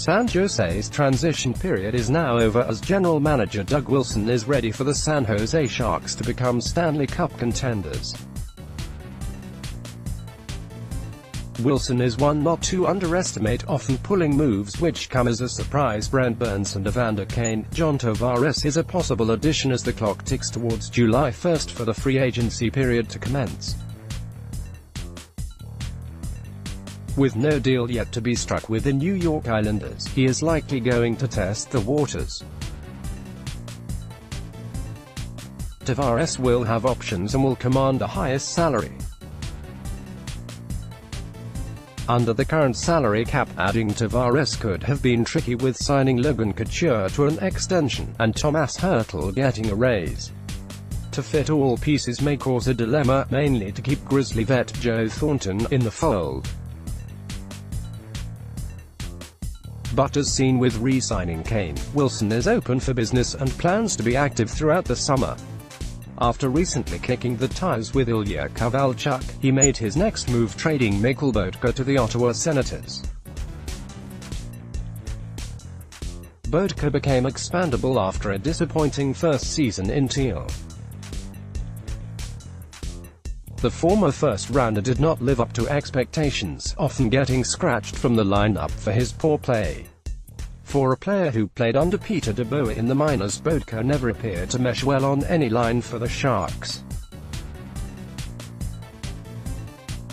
San Jose's transition period is now over as general manager Doug Wilson is ready for the San Jose Sharks to become Stanley Cup contenders. Wilson is one not to underestimate, often pulling moves which come as a surprise. Brent Burns and Evander Kane. John Tavares is a possible addition as the clock ticks towards July 1st for the free agency period to commence. With no deal yet to be struck with the New York Islanders, he is likely going to test the waters. Tavares will have options and will command the highest salary. Under the current salary cap, adding Tavares could have been tricky, with signing Logan Couture to an extension, and Thomas Hertl getting a raise. To fit all pieces may cause a dilemma, mainly to keep Grizzly vet Joe Thornton in the fold. But as seen with re-signing Kane, Wilson is open for business and plans to be active throughout the summer. After recently kicking the tires with Ilya Kovalchuk, he made his next move, trading Mikhail Bodka to the Ottawa Senators. Bodka became expandable after a disappointing first season in Teal. The former first-rounder did not live up to expectations, often getting scratched from the lineup for his poor play. For a player who played under Peter DeBoer in the minors, Bodka never appeared to mesh well on any line for the Sharks.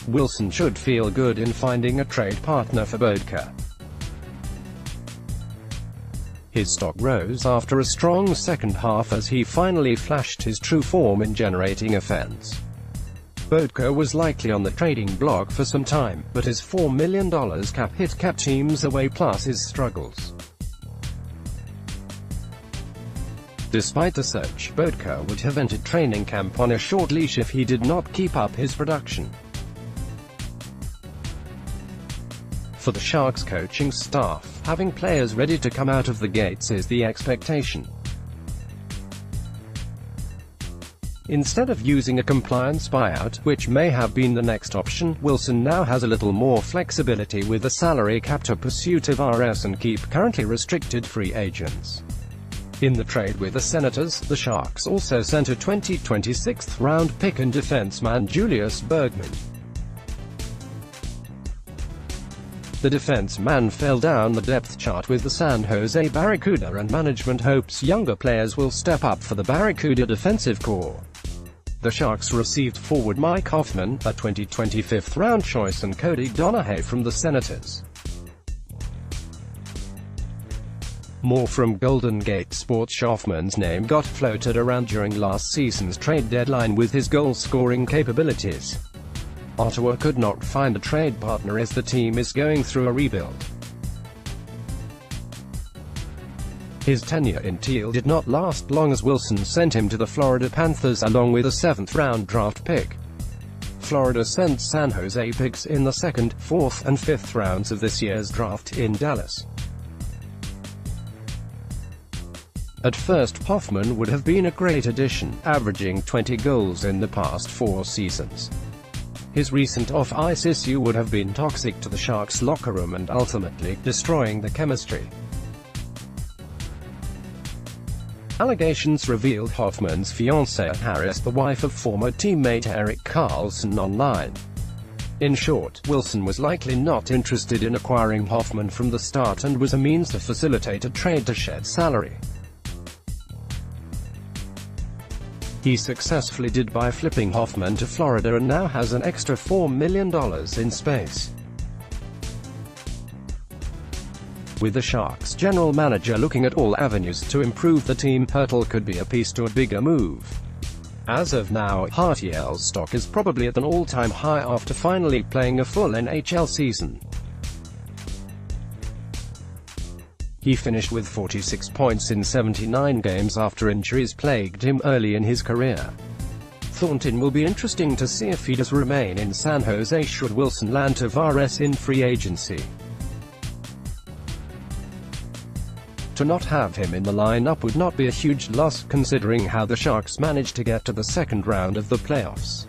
Wilson should feel good in finding a trade partner for Bodka. His stock rose after a strong second half as he finally flashed his true form in generating offense. Bodka was likely on the trading block for some time, but his $4 million cap hit kept teams away, plus his struggles. Despite the search, Bodka would have entered training camp on a short leash if he did not keep up his production. For the Sharks coaching staff, having players ready to come out of the gates is the expectation. Instead of using a compliance buyout, which may have been the next option, Wilson now has a little more flexibility with the salary cap to pursue Tavares and keep currently restricted free agents. In the trade with the Senators, the Sharks also sent a 2026 round pick and defenseman Julius Bergman. The defenseman fell down the depth chart with the San Jose Barracuda, and management hopes younger players will step up for the Barracuda defensive core. The Sharks received forward Mike Hoffman, a 2025 round choice, and Cody Donahue from the Senators. More from Golden Gate Sports. Hoffman's name got floated around during last season's trade deadline with his goal-scoring capabilities. Ottawa could not find a trade partner as the team is going through a rebuild. His tenure in Teal did not last long, as Wilson sent him to the Florida Panthers along with a 7th-round draft pick. Florida sent San Jose picks in the 2nd, 4th, and 5th rounds of this year's draft in Dallas. At first, Hoffman would have been a great addition, averaging 20 goals in the past 4 seasons. His recent off-ice issue would have been toxic to the Sharks' locker room and ultimately destroying the chemistry. Allegations revealed Hoffman's fiancée harassed the wife of former teammate Erik Karlsson online. In short, Wilson was likely not interested in acquiring Hoffman from the start and was a means to facilitate a trade to shed salary. He successfully did by flipping Hoffman to Florida and now has an extra $4 million in space. With the Sharks general manager looking at all avenues to improve the team, Hertl could be a piece to a bigger move. As of now, Hertl's stock is probably at an all-time high after finally playing a full NHL season. He finished with 46 points in 79 games after injuries plagued him early in his career. Thornton will be interesting to see if he does remain in San Jose should Wilson land Tavares in free agency. To not have him in the lineup would not be a huge loss, considering how the Sharks managed to get to the second round of the playoffs.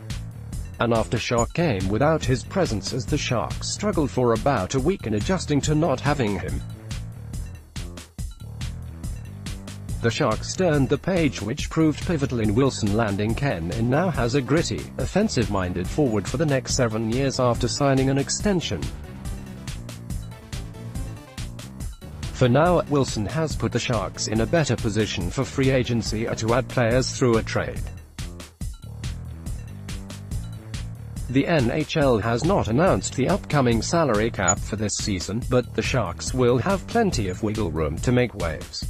An aftershock came without his presence as the Sharks struggled for about a week in adjusting to not having him. The Sharks turned the page, which proved pivotal in Wilson landing Ken, and now has a gritty, offensive-minded forward for the next 7 years after signing an extension. For now, Wilson has put the Sharks in a better position for free agency or to add players through a trade. The NHL has not announced the upcoming salary cap for this season, but the Sharks will have plenty of wiggle room to make waves.